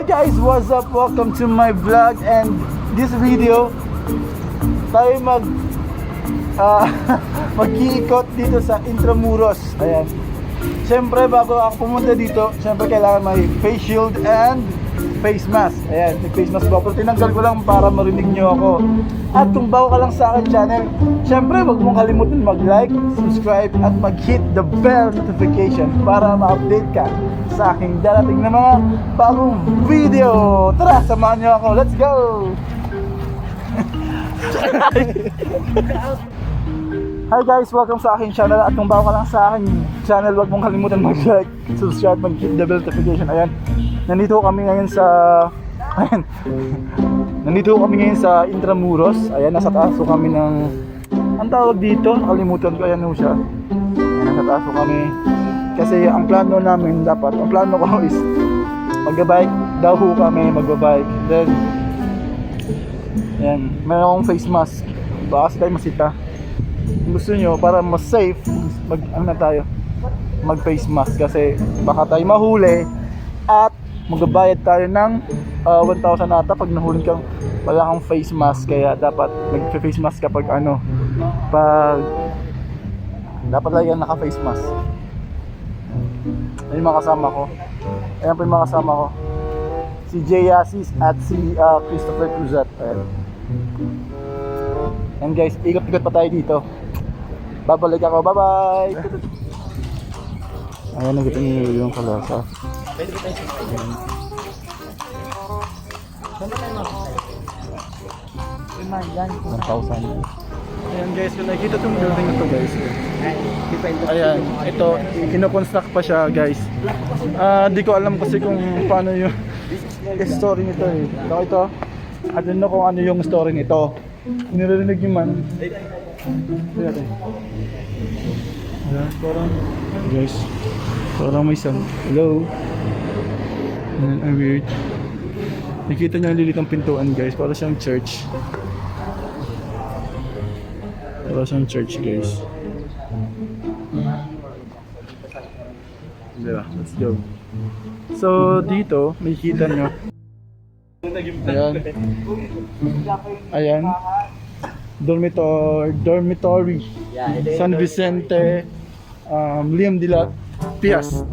guys, what's up? Welcome to my vlog, and this video tayo mag-iikot dito sa Intramuros. Ayan. Siyempre bago ako pumunta dito, siyempre kailangan may face shield and face mask. Ayan, may face mask ko. Pero tinanggal ko lang para marinig nyo ako. At kung bago ka lang sa akin channel, siyempre wag mong kalimutan mag-like, subscribe at mag-hit the bell notification para ma-update ka sa aking darating na mga bagong video. Tara, samahan nyo ako. Let's go! Hi guys, welcome sa aking channel. At kung bago ka lang sa aking channel, wag mong kalimutan mag-like, subscribe, mag-hit the bell notification. Ayan, nandito kami ngayon sa Intramuros. Ayan, nasa taas kami ng, ang tawag dito, nakalimutan ko. Ayan ho siya. Ayan, nasa taas kami. Kasi ang plano namin dapat, ang plano ko is mag-bike daw ho kami, mag-bike. Then, ayan, mayroon akong face mask. Baka kasi tayo masita. Kung gusto nyo, para mas safe, mag face mask. Kasi baka tayo mahuli at magbabayad tayo ng 1,000 ata pag nahuli kang wala kang face mask. Kaya dapat mag-face mask kapag pag dapat lang yan naka-face mask. Ayun mga kasama ko. Ayan po yung mga kasama ko, si Jay Asis at si Christopher Cruzat. Ayan. And guys, ikot-ikot pa tayo dito. Babalik ako, bye bye. Ayan, nakita niyo yung kalasa. Ayan. 1,000. Ayan guys, kung nakikita itong building na ito guys. Ayan, ito, kinoconstruct pa siya guys. Di ko alam kasi kung paano yung story nito eh. Ito, I don't know kung ano yung story nito. Niririnig yung man. Ayan, parang, guys, parang may sound. Hello. Ayan, I'm weird. Nakita niyo ang lilit ng pintuan guys, para siyang church. Para siyang church guys. Diba? Let's go. So dito, makikita nyo. Ayan. Ayan. Dormitory. San Vicente, Liam de la Pias.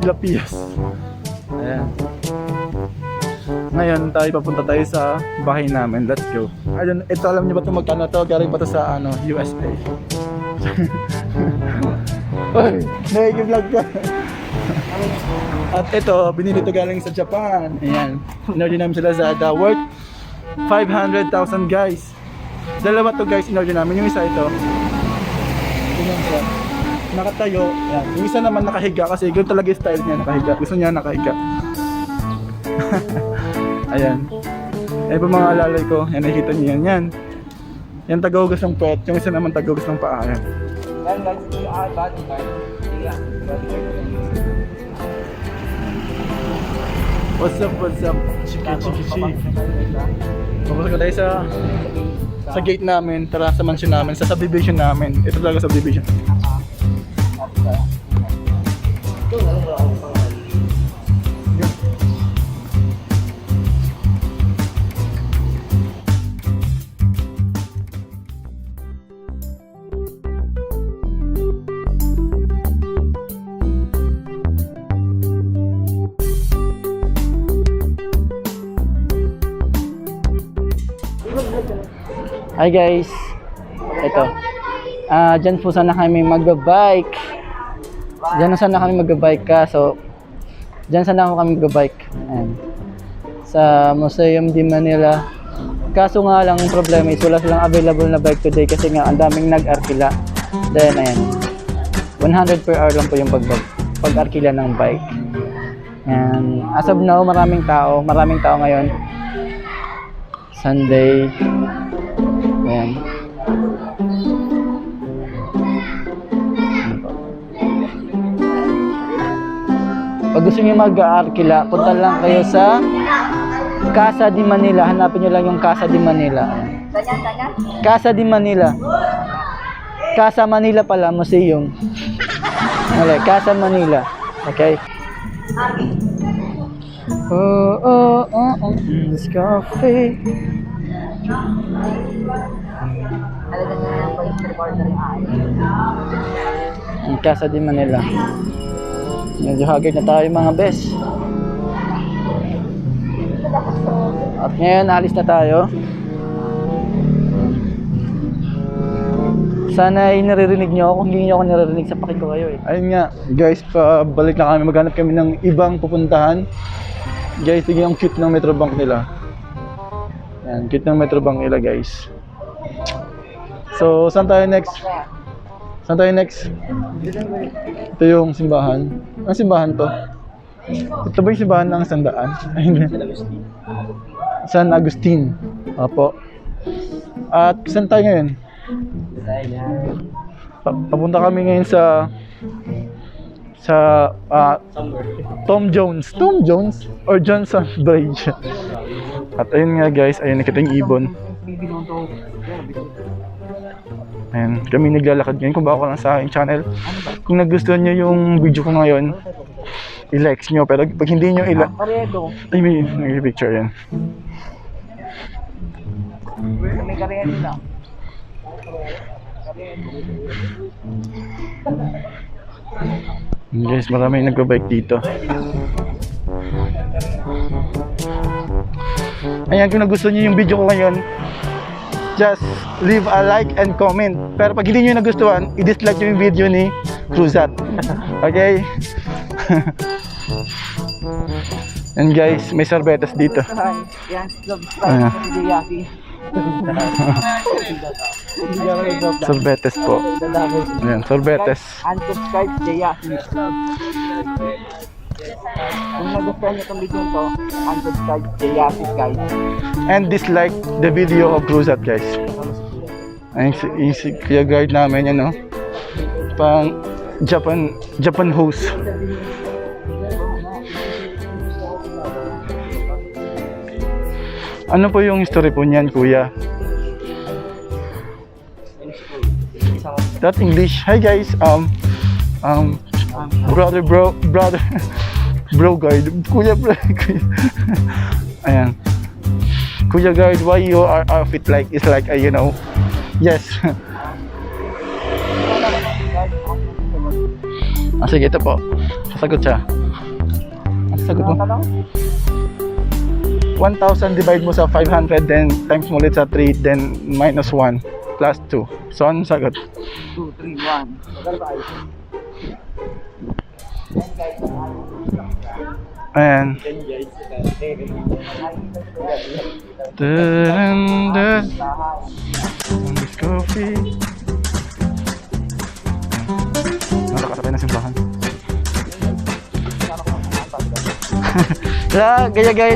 Ayan. Ngayon papunta tayo sa bahay namin. Let's go. Ito alam niyo ba itong magkano to? Galing pa to sa USA. Oy, nag-vlog ka. At ito, binili to galing sa Japan. Ayan. Inorder namin sila sa worth 500,000 guys. Dalawa to guys, inorder namin. Yung isa ito. Tingnan siya. Nakatayo. Ayan. Yung isa naman nakahiga kasi ganun talaga yung style niya, nakahiga. Gusto niya nakahiga. Ayan. Ayan po mga alalay ko. Yan, nakikita niyo yan. Yan. Yan tagahugas ng puwet. Yung isa naman tagahugas ng paa. Ayan. What's up? Chiki. Papasok ko tayo sa gate namin. Tara sa mansion namin. Sa subdivision namin. Ito talaga subdivision. Hi guys, ito. Diyan po sana kami mag-bike. Kaso diyan sana ako kami mag-bike. Ayan. Sa Museum de Manila. Kaso nga lang ang problema is wala silang available na bike today kasi nga ang daming nag-arkila. Then ayan. 100 per hour lang po yung pag-arkila ng bike. Ayan. As of now, maraming tao ngayon. Sunday. Ayan. Pag gusto niyo mag-arkila, punta lang kayo sa Casa de Manila. Hanapin niyo lang yung Casa de Manila. Casa de Manila. Casa Manila pala, museum. Casa Manila. Okay? This cafe. Talagang na yung voice recorder yung Ang Casa de Manila. Medyo haggard na tayo mga bes. At ngayon, alis na tayo. Sana ay naririnig nyo ako. Kung hindi nyo ako naririnig, sapakin ko kayo eh. Ayun nga, guys, pabalik na kami. Maghanap kami ng ibang pupuntahan. Guys, tignan yung cute ng Metrobank nila. Yan, cute ng Metrobank nila, guys. So, saan tayo next? Saan tayo next? Ito yung simbahan. Ang simbahan to? Ito ba yung simbahan ng Sandaan? Ay, hindi. San Agustin. Opo. At saan tayo ngayon? Papunta kami ngayon sa Tom Jones or Johnson Bridge. At ayun nga guys, ayun nakita yung ibon. Ayan, kami naglalakad ngayon. Kung baka lang sa aking channel, kung nagustuhan nyo yung video ko ngayon, i-likes nyo. Pero pag hindi nyo ay may picture yan. May karyan nila. Guys, maraming nagba-bike dito. Ayan, kung nagustuhan nyo yung video ko ngayon, just leave a like and comment. Pero pag hindi nyo nagustuhan, i-dislike nyo yung video ni Cruzat. Okay? And guys, may sorbetes dito. Yan, subscribe sa Jayaki. Sorbetes po. Ayan, sorbetes. Unsubscribe Jayaki. Kung nagustuhan nyo itong video to, unsubscribe Jayaki guys. And dislike the video of Cruzat guys. Ayun si Kuya guide namin yan, no? Pang Japan host. Ano po yung history po niyan, Kuya? That English. Hi guys. Brother bro guide. Kuya bro. Ayan. Kuya guide, why your outfit like is like you know? Yes. Sige, ito po. Sasagot siya. Sasagot mo. 1,000 divide mo sa 500, then times mo ulit sa 3, then minus 1 plus 2. So, anong sagot? 2, 3, 1. Ayan. This coffee. Nakakasabay na simbahan. Gaya-gaya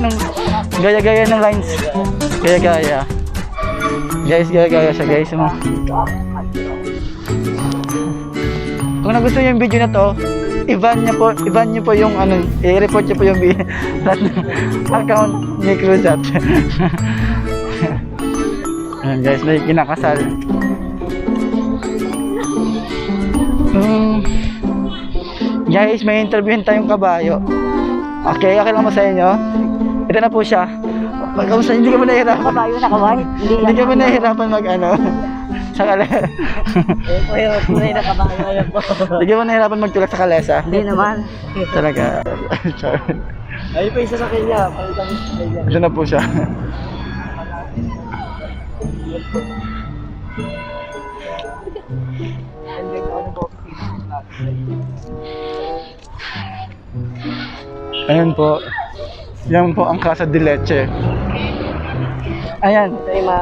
ng lines. Gaya-gaya. Guys, gaya-gaya siya guys. Kung nagustuhan niyo yung video na to, i-ban niyo po yung ano, i-report niyo po yung account ni Cruzat. Ayan guys, may kinakasal. Guys, may interviewin tayong kabayo. Okay lang mo sa inyo? Ito na po siya. Pagkamusta, hindi ka mo nahihirapan. Kabayo na kabayo. Hindi ka mo nahihirapan mag-ano. Sa kalesa. Tunay na kabayo. Ayan po. Hindi ka mo nahihirapan magtulak sa kalesa. Hindi naman. Talaga. Ayun pa isa sa kanya. Ito na po siya. Ayan po. Yan po ang Casa de Leche. Ayan.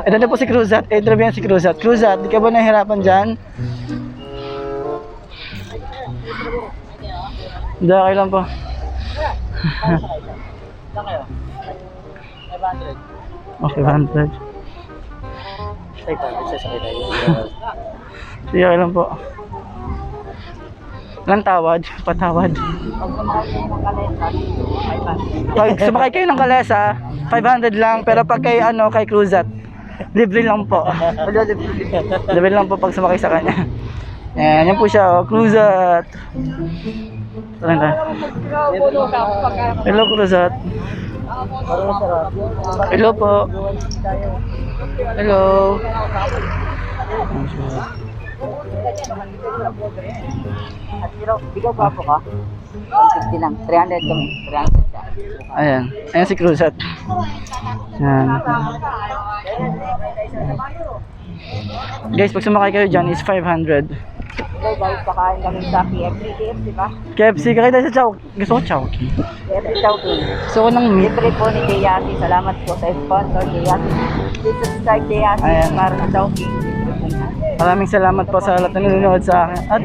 Ito na po si Cruzat. Interview si Cruzat. Cruzat, di ka ba nahihirapan dyan? Hindi, okay lang po. Okay, 100. Sige, okay lang po. Ilang tawad? Patawad. Pag sumakay kayo ng kalesa, 500 lang. Pero pag kay, kay Cruzat, libre lang po. Libre lang po pag sumakay sa kanya. Ayan, yan po siya, Cruzat. Tara na. Hello, Cruzat. Hello po. Hello. At zero, bigay pa po ka? 150 lang. 300 kami. 300 siya. Ayan. Ayan si Cruzat. Ayan. Guys, pag sumakay kayo dyan is 500. Okay guys, kakain kami sa KFC. KFC ba? KFC, kakay tayo sa Chowking. Gusto ko Chowking. KFC Chowking. Gusto ko ng meat. Libre po ni Jayati. Salamat po sa sponsor Jayati. Please subscribe Jayati Ayan. para sa Chowking. Maraming salamat po sa lahat na nanonood sa akin. At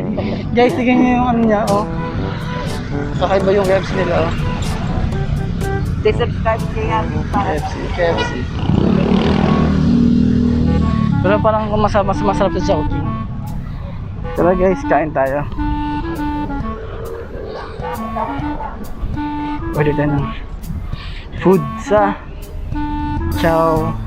guys, tignan nyo yung ano niya, oh. Kakaiba yung KFC nila, oh. Please subscribe Jayati para sa KFC. Pero parang mas masarap sa Chowking. Tara guys, kain tayo. Pwede tayo ng food sa Chowking.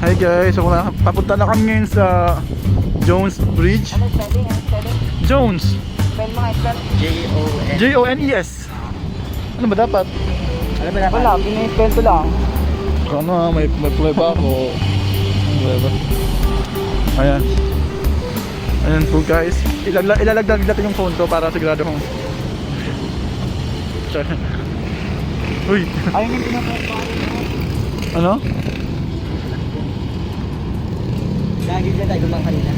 Hi guys, so papunta na kami ngayon sa Jones Bridge. Ano spelling? Ano spelling? Jones, Spell mga spell. J-O-N. Jones. Ano ba dapat? Alam mo na? Wala, pinaspell ko lang. Ano, may play pa ako. Whatever. Ayan. Ayan po guys. Ilalagdag natin yung phone ko para sigurado kong Uy. Ayun yung pinapasok. Ano? Lagi dyan tayo gumang kanina.